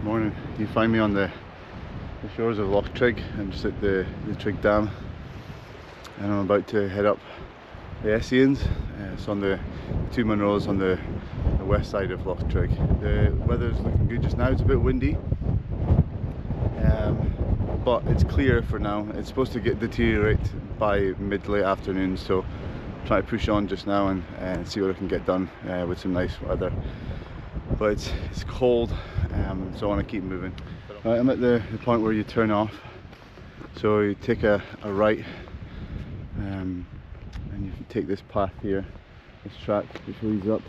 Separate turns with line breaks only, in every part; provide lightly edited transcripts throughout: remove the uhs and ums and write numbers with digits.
Morning. You find me on the shores of Loch Treig. I'm just at the Treig Dam, and I'm about to head up the Easains. It's on the two Munros on the west side of Loch Treig. The weather's looking good just now. It's a bit windy, but it's clear for now. It's supposed to deteriorate by mid-late afternoon, so I'm trying to push on just now and see what I can get done with some nice weather. But it's cold, so I want to keep moving. Right, I'm at the point where you turn off, so you take a right, and you take this path here, this track which leads up.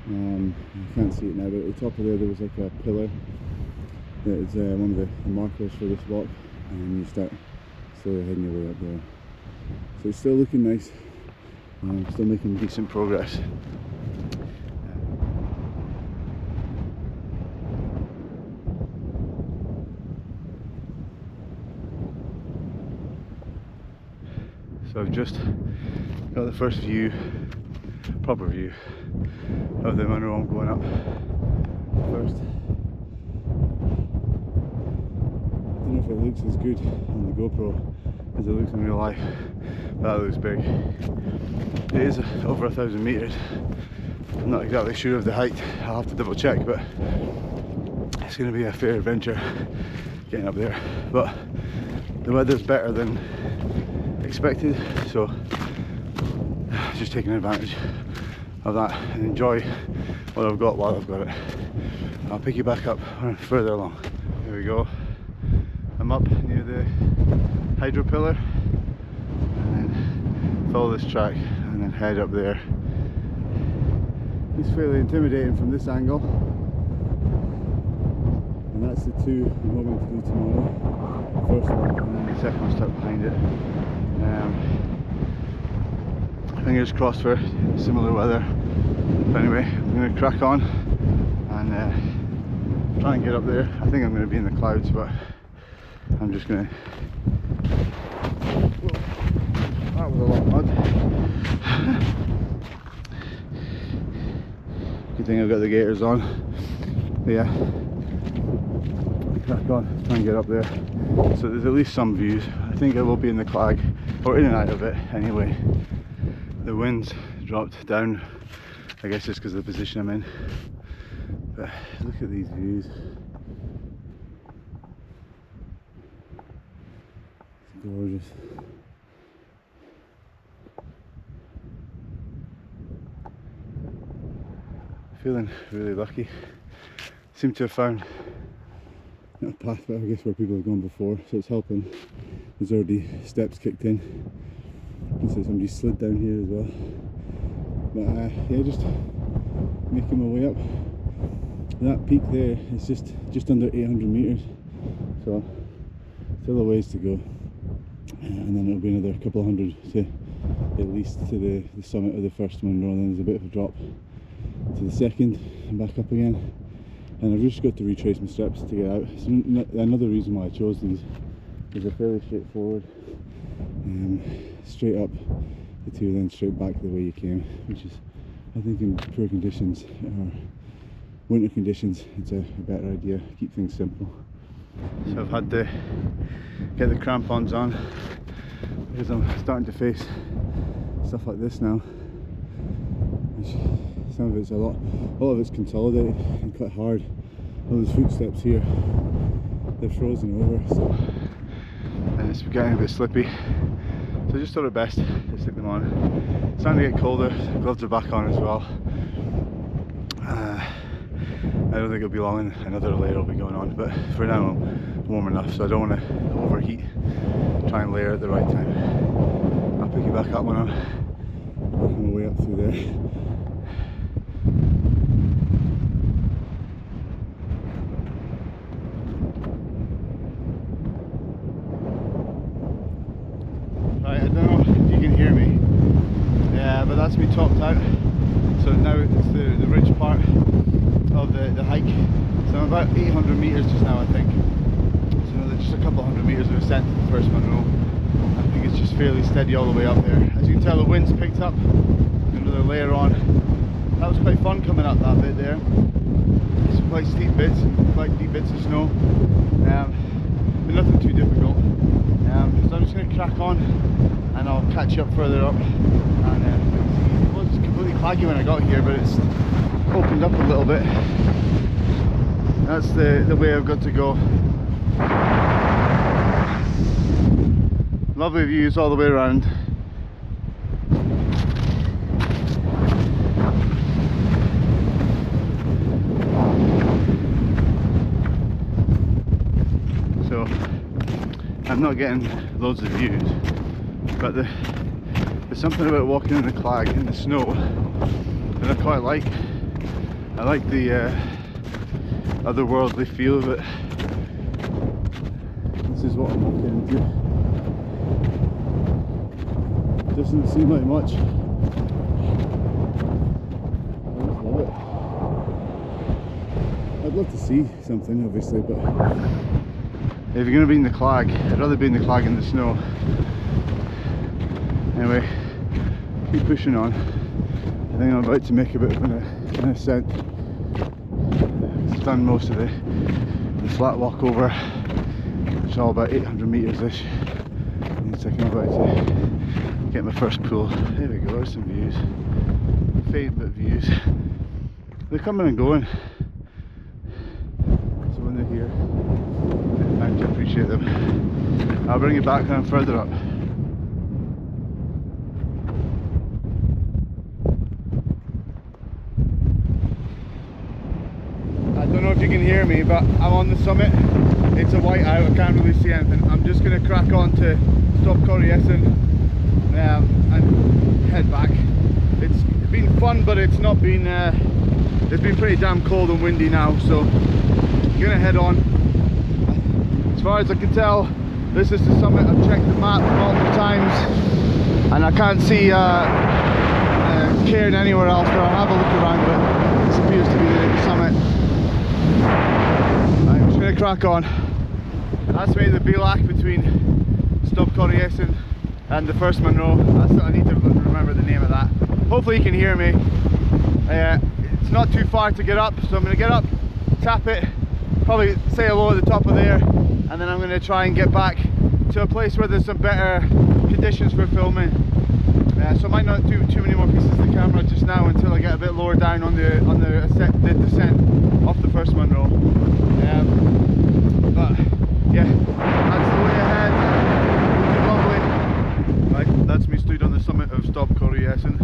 You can't see it now, but at the top of there was like a pillar that is one of the markers for this walk, and you start slowly heading your way up there. So it's still looking nice, still making decent progress. So I've just got the first proper view of the Munro I'm going up first. I don't know if it looks as good on the GoPro as it looks in real life, but that looks big. It is over 1,000 meters. I'm not exactly sure of the height, I'll have to double check, but it's going to be a fair adventure getting up there. But the weather's better than expected, so just taking advantage of that and enjoy what I've got while I've got it. I'll pick you back up further along. Here we go. I'm up near the hydro pillar, and then follow this track and then head up there. It's fairly intimidating from this angle, and that's the two I'm hoping to do tomorrow. The first one and then the second one stuck behind it. Fingers crossed for similar weather. But anyway, I'm going to crack on and try and get up there. I think I'm going to be in the clouds, but I'm just going to... Whoa, that was a lot of mud. Good thing I've got the gaiters on. But yeah, crack on, try and get up there. So there's at least some views. I think I will be in the clag, or in and out of it anyway. The wind's dropped down, I guess just because of the position I'm in. But look at these views. It's gorgeous. Feeling really lucky. Seem to have found not a path, but I guess where people have gone before, so it's helping. There's already steps kicked in. And so somebody slid down here as well. But yeah, just making my way up. That peak there is just under 800 meters, so still a ways to go. And then it'll be another couple of hundred to at least to the summit of the first Munro. Then there's a bit of a drop to the second and back up again. And I've just got to retrace my steps to get out. So another reason why I chose these is they're fairly straightforward. Straight up the two, then straight back the way you came, which is, I think, in poor conditions or winter conditions, it's a better idea. Keep things simple. So I've had to get the crampons on because I'm starting to face stuff like this now. Some of it's a lot of it's consolidated and quite hard. All those footsteps here, they're frozen over, so, and it's getting a bit slippy. So I just thought it best to stick them on. It's starting to get colder, the gloves are back on as well. I don't think it'll be long, and another layer will be going on, but for now I'm warm enough, so I don't want to overheat. Try and layer at the right time. I'll pick you back up when I'm working my way up through there. Right, I don't know if you can hear me, but that's me topped out. So now it's the ridge part of the hike. So I'm about 800 meters just now, I think. So there's just a couple of hundred meters of ascent to the first Munro. I think it's just fairly steady all the way up there. As you can tell, the wind's picked up. Another layer on. That was quite fun coming up that bit there. some quite steep bits and quite deep bits of snow, but nothing too difficult. So I'm just going to crack on and I'll catch you up further up. And it was completely claggy when I got here, but it's opened up a little bit. That's the way I've got to go. Lovely views all the way around. So I'm not getting loads of views, but there's something about walking in the clag in the snow that I quite like. I like the otherworldly feel of it. This is what I'm walking into. Doesn't seem like much. I just love it. I'd love to see something, obviously, but if you're going to be in the clag, I'd rather be in the clag in the snow. Anyway, keep pushing on. I think I'm about to make a bit of an ascent. I've done most of the flat walk over. It's all about 800 metres-ish. It's like I'm about to get my first pool. There we go, there's some views. Faint bit views. They're coming and going. So when they're here, time to appreciate them. I'll bring you back when I'm further up. I don't know if you can hear me, but I'm on the summit. It's a white out, I can't really see anything. I'm just going to crack on to Stob Coire Easain and head back. It's been fun, but it's not been, it's been pretty damn cold and windy now, so I'm going to head on. As far as I can tell, this is the summit. I've checked the map multiple times and I can't see Cairn anywhere else, but I'll have a look around, but this appears to be the summit. I'm just going to crack on. That's made the Bialach between Stob Coire Easain and the first Munro. I need to remember the name of that. Hopefully you can hear me. It's not too far to get up, so I'm going to get up, tap it, probably say hello at the top of there, and then I'm going to try and get back to a place where there's some better conditions for filming. So I might not do too many more pieces of the camera just now until I get a bit lower down on the descent off the first Munro. But yeah, that's the way ahead. Looking lovely. Right, that's me stood on the summit of Stob Coire Easain.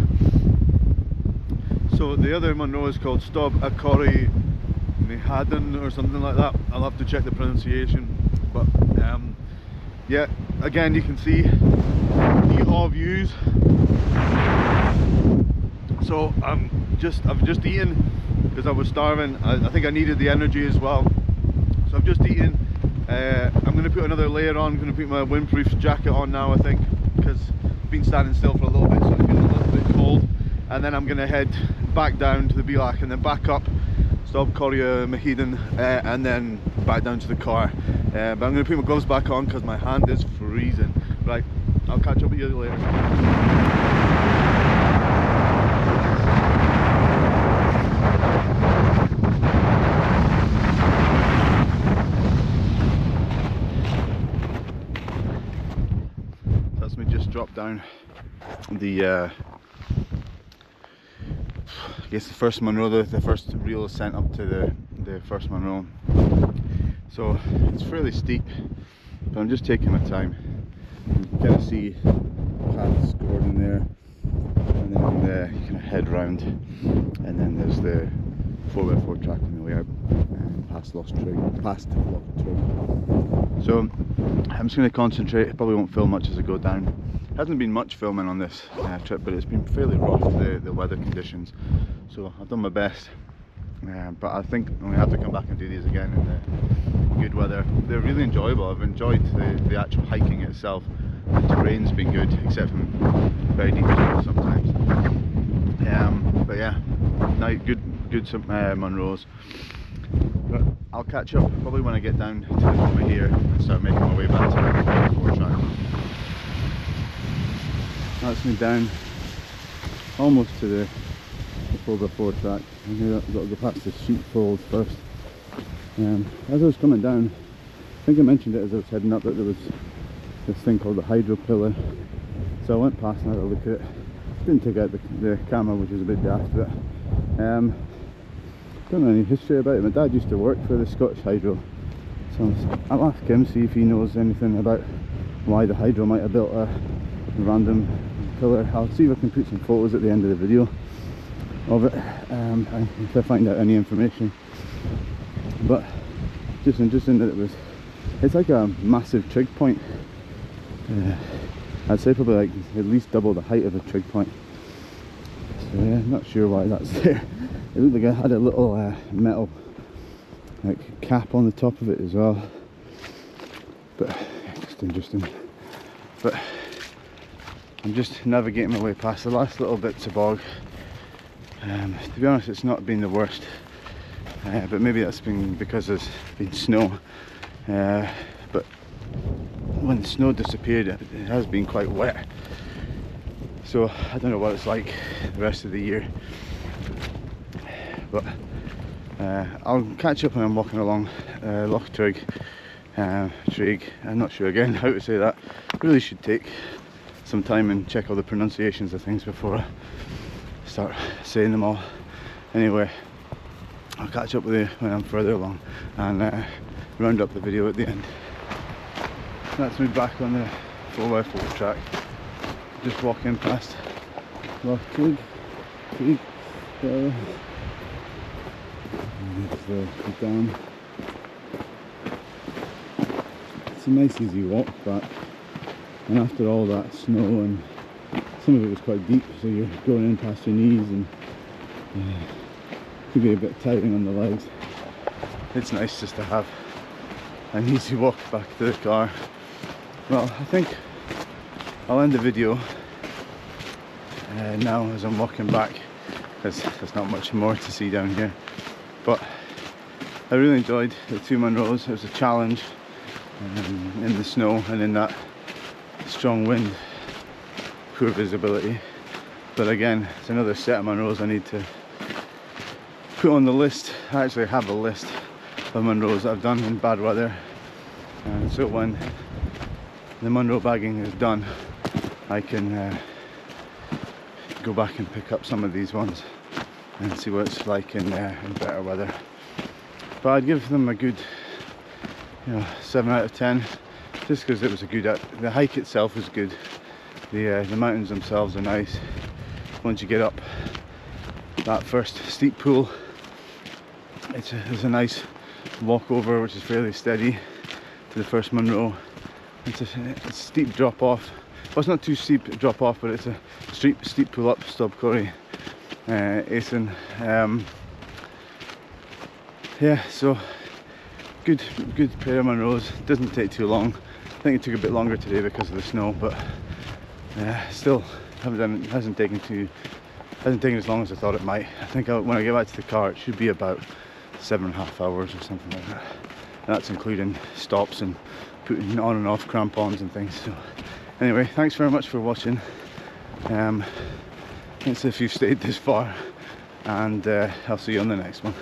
So the other Munro is called Stob Coire Mheadhoin or something like that. I'll have to check the pronunciation. But yeah, again you can see the all views. So I've just eaten because I was starving. I think I needed the energy as well. So I've just eaten. I'm going to put another layer on. I'm going to put my windproof jacket on now, I think, because I've been standing still for a little bit, so it's been a little bit cold. And then I'm going to head back down to the Bialach and then back up Stob Coire Mheadhoin and then back down to the car. But I'm going to put my gloves back on because my hand is freezing. Right, I'll catch up with you later. That's me just dropped down the I guess the first Munro, the first real ascent up to the first Munro. So it's fairly steep, but I'm just taking my time. You can kind of see paths scored in there, and then you kind of head round, and then there's the 4x4 track on the way out past Loch Treig. So I'm just going to concentrate. I probably won't film much as I go down. Hasn't been much filming on this trip, but it's been fairly rough, the weather conditions, so I've done my best. But I think I'm going to have to come back and do these again in the good weather. They're really enjoyable. I've enjoyed the actual hiking itself. The terrain's been good, except for very deep snow sometimes. But yeah, good some Munros. But I'll catch up probably when I get down to the summit here and start making my way back to the 4x4 track. That's me down almost to the over 4 track. And here I've got to go past the sheepfold first. As I was coming down, I think I mentioned it as I was heading up that there was this thing called the hydro pillar. So I went past and had a look at it. Didn't take out the camera, which was a bit daft, but don't know any history about it. My dad used to work for the Scottish Hydro, so I'll ask him, see if he knows anything about why the Hydro might have built a random pillar. I'll see if I can put some photos at the end of the video of it, and if I find out any information. But just interesting that it's like a massive trig point. I'd say probably like at least double the height of a trig point. So yeah, not sure why that's there. It looked like I had a little metal like cap on the top of it as well. But yeah, just interesting. But I'm just navigating my way past the last little bits of bog. To be honest, it's not been the worst, but maybe that's been because there's been snow. But when the snow disappeared, it has been quite wet. So I don't know what it's like the rest of the year. But I'll catch up when I'm walking along Loch Treig. Treig. I'm not sure again how to say that. Really should take some time and check all the pronunciations of things before I start saying them all. Anyway, I'll catch up with you when I'm further along and round up the video at the end. That's me back on the 4x4 track. Just walking past Loch Treig. There's the dam. It's a nice easy walk back, and after all that snow, and some of it was quite deep, so you're going in past your knees and could be a bit tiring on the legs. It's nice just to have an easy walk back to the car. Well, I think I'll end the video now as I'm walking back, because there's not much more to see down here. But I really enjoyed the 2 Munros. It was a challenge in the snow and in that strong wind, poor visibility. But again, it's another set of Munros I need to put on the list. I actually have a list of Munros that I've done in bad weather, and so when the Munro bagging is done, I can go back and pick up some of these ones and see what it's like in better weather. But I'd give them a good 7 out of 10, just because it was a good, the hike itself was good, the mountains themselves are nice. Once you get up that first steep pool, it's a nice walk over, which is fairly steady, to the first Munro. It's a steep drop off. Well, it's not too steep drop off, but it's a steep pull up Stob Coire Easain. Yeah, so good pair of Munros. Doesn't take too long. I think it took a bit longer today because of the snow, but still hasn't taken as long as I thought it might. I think when I get back to the car, it should be about 7.5 hours or something like that. And that's including stops and putting on and off crampons and things. So anyway, thanks very much for watching. Thanks if you've stayed this far, and I'll see you on the next one.